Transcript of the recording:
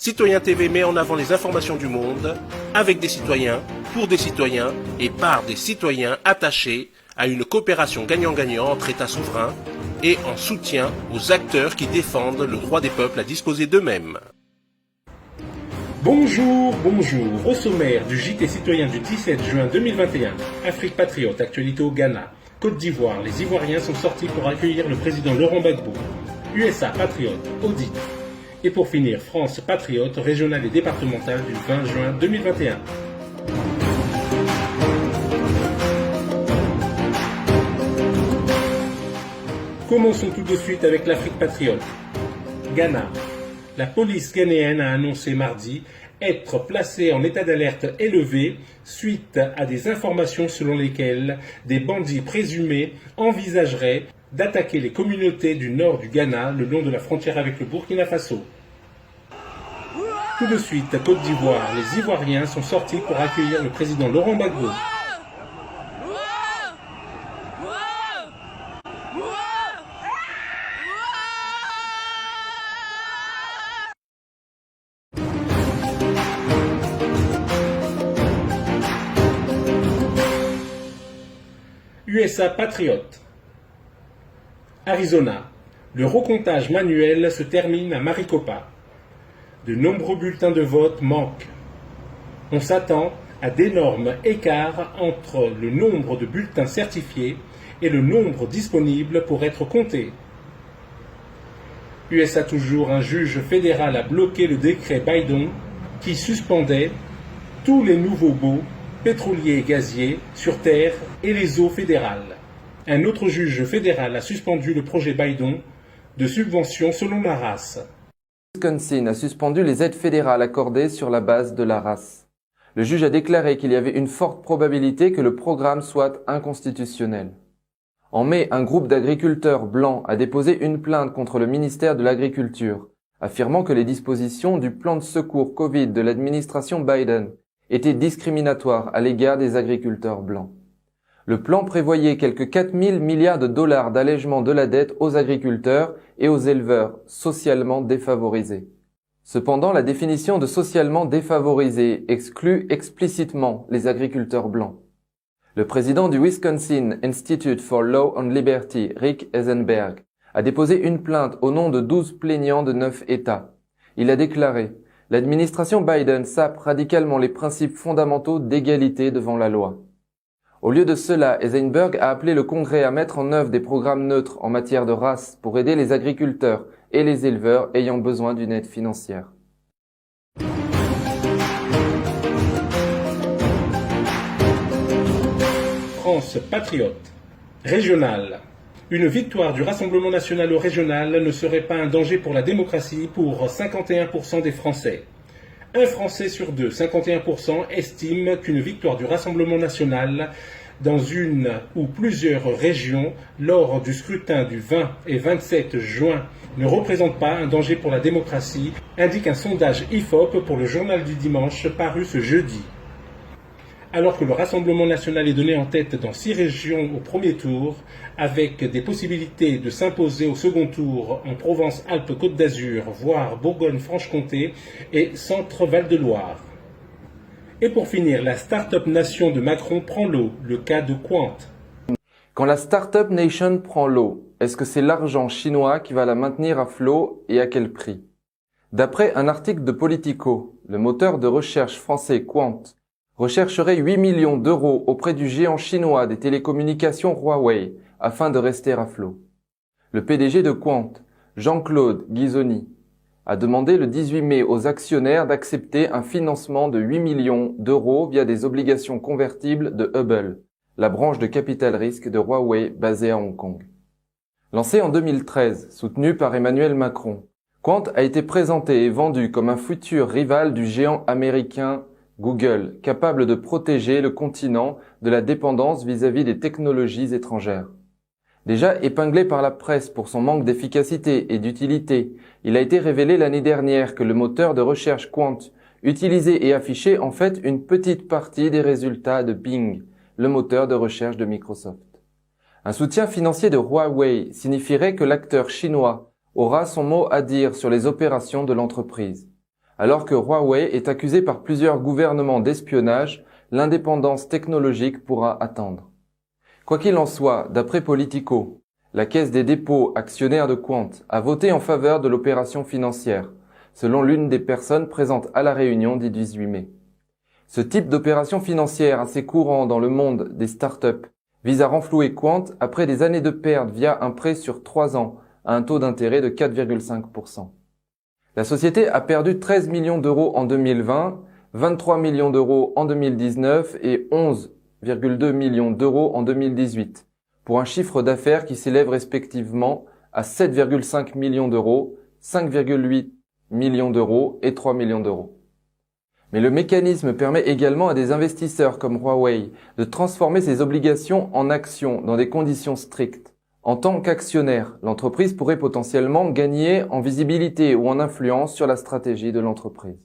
Citoyen TV met en avant les informations du monde, avec des citoyens, pour des citoyens et par des citoyens attachés à une coopération gagnant-gagnant entre États souverains et en soutien aux acteurs qui défendent le droit des peuples à disposer d'eux-mêmes. Bonjour. Au sommaire du JT citoyen du 17 juin 2021, Afrique Patriote, actualité au Ghana. Côte d'Ivoire, les Ivoiriens sont sortis pour accueillir le président Laurent Gbagbo. USA Patriote, audit. Et pour finir, France Patriote, régionale et départementale du 20 juin 2021. Commençons tout de suite avec l'Afrique Patriote. Ghana. La police ghanéenne a annoncé mardi être placée en état d'alerte élevé suite à des informations selon lesquelles des bandits présumés envisageraient d'attaquer les communautés du nord du Ghana le long de la frontière avec le Burkina Faso. Tout de suite, à Côte d'Ivoire, les Ivoiriens sont sortis pour accueillir le président Laurent Gbagbo. USA Patriote. Arizona. Le recomptage manuel se termine à Maricopa. De nombreux bulletins de vote manquent. On s'attend à d'énormes écarts entre le nombre de bulletins certifiés et le nombre disponibles pour être comptés. USA toujours, un juge fédéral a bloqué le décret Biden qui suspendait tous les nouveaux baux pétroliers et gaziers sur terre et les eaux fédérales. Un autre juge fédéral a suspendu le projet Biden de subvention selon la race. Wisconsin a suspendu les aides fédérales accordées sur la base de la race. Le juge a déclaré qu'il y avait une forte probabilité que le programme soit inconstitutionnel. En mai, un groupe d'agriculteurs blancs a déposé une plainte contre le ministère de l'Agriculture, affirmant que les dispositions du plan de secours Covid de l'administration Biden étaient discriminatoires à l'égard des agriculteurs blancs. Le plan prévoyait quelques 4 000 milliards de dollars d'allègement de la dette aux agriculteurs et aux éleveurs socialement défavorisés. Cependant, la définition de socialement défavorisé exclut explicitement les agriculteurs blancs. Le président du Wisconsin Institute for Law and Liberty, Rick Eisenberg, a déposé une plainte au nom de 12 plaignants de 9 États. Il a déclaré « L'administration Biden sape radicalement les principes fondamentaux d'égalité devant la loi ». Au lieu de cela, Eisenberg a appelé le Congrès à mettre en œuvre des programmes neutres en matière de race pour aider les agriculteurs et les éleveurs ayant besoin d'une aide financière. France Patriote. Régional. Une victoire du Rassemblement national au régional ne serait pas un danger pour la démocratie pour 51% des Français. Un Français sur deux, 51%, estime qu'une victoire du Rassemblement national dans une ou plusieurs régions lors du scrutin du 20 et 27 juin ne représente pas un danger pour la démocratie, indique un sondage IFOP pour le journal du dimanche paru ce jeudi. Alors que le Rassemblement national est donné en tête dans 6 régions au premier tour, avec des possibilités de s'imposer au second tour en Provence-Alpes-Côte d'Azur, voire Bourgogne-Franche-Comté et Centre-Val-de-Loire. Et pour finir, la Start-up Nation de Macron prend l'eau, le cas de Quant. Quand la Start-up Nation prend l'eau, est-ce que c'est l'argent chinois qui va la maintenir à flot et à quel prix? D'après un article de Politico, le moteur de recherche français Quant rechercherait 8 millions d'euros auprès du géant chinois des télécommunications Huawei afin de rester à flot. Le PDG de Quant, Jean-Claude Ghisoni, a demandé le 18 mai aux actionnaires d'accepter un financement de 8 millions d'euros via des obligations convertibles de Hubble, la branche de capital risque de Huawei basée à Hong Kong. Lancé en 2013, soutenu par Emmanuel Macron, Quant a été présenté et vendu comme un futur rival du géant américain Google, capable de protéger le continent de la dépendance vis-à-vis des technologies étrangères. Déjà épinglé par la presse pour son manque d'efficacité et d'utilité, il a été révélé l'année dernière que le moteur de recherche Quant utilisait et affichait en fait une petite partie des résultats de Bing, le moteur de recherche de Microsoft. Un soutien financier de Huawei signifierait que l'acteur chinois aura son mot à dire sur les opérations de l'entreprise. Alors que Huawei est accusé par plusieurs gouvernements d'espionnage, l'indépendance technologique pourra attendre. Quoi qu'il en soit, d'après Politico, la Caisse des dépôts, actionnaire de Quant, a voté en faveur de l'opération financière, selon l'une des personnes présentes à la réunion du 18 mai. Ce type d'opération financière assez courant dans le monde des startups vise à renflouer Quant après des années de pertes via un prêt sur 3 ans à un taux d'intérêt de 4,5%. La société a perdu 13 millions d'euros en 2020, 23 millions d'euros en 2019 et 11,2 millions d'euros en 2018, pour un chiffre d'affaires qui s'élève respectivement à 7,5 millions d'euros, 5,8 millions d'euros et 3 millions d'euros. Mais le mécanisme permet également à des investisseurs comme Huawei de transformer ses obligations en actions dans des conditions strictes. En tant qu'actionnaire, l'entreprise pourrait potentiellement gagner en visibilité ou en influence sur la stratégie de l'entreprise.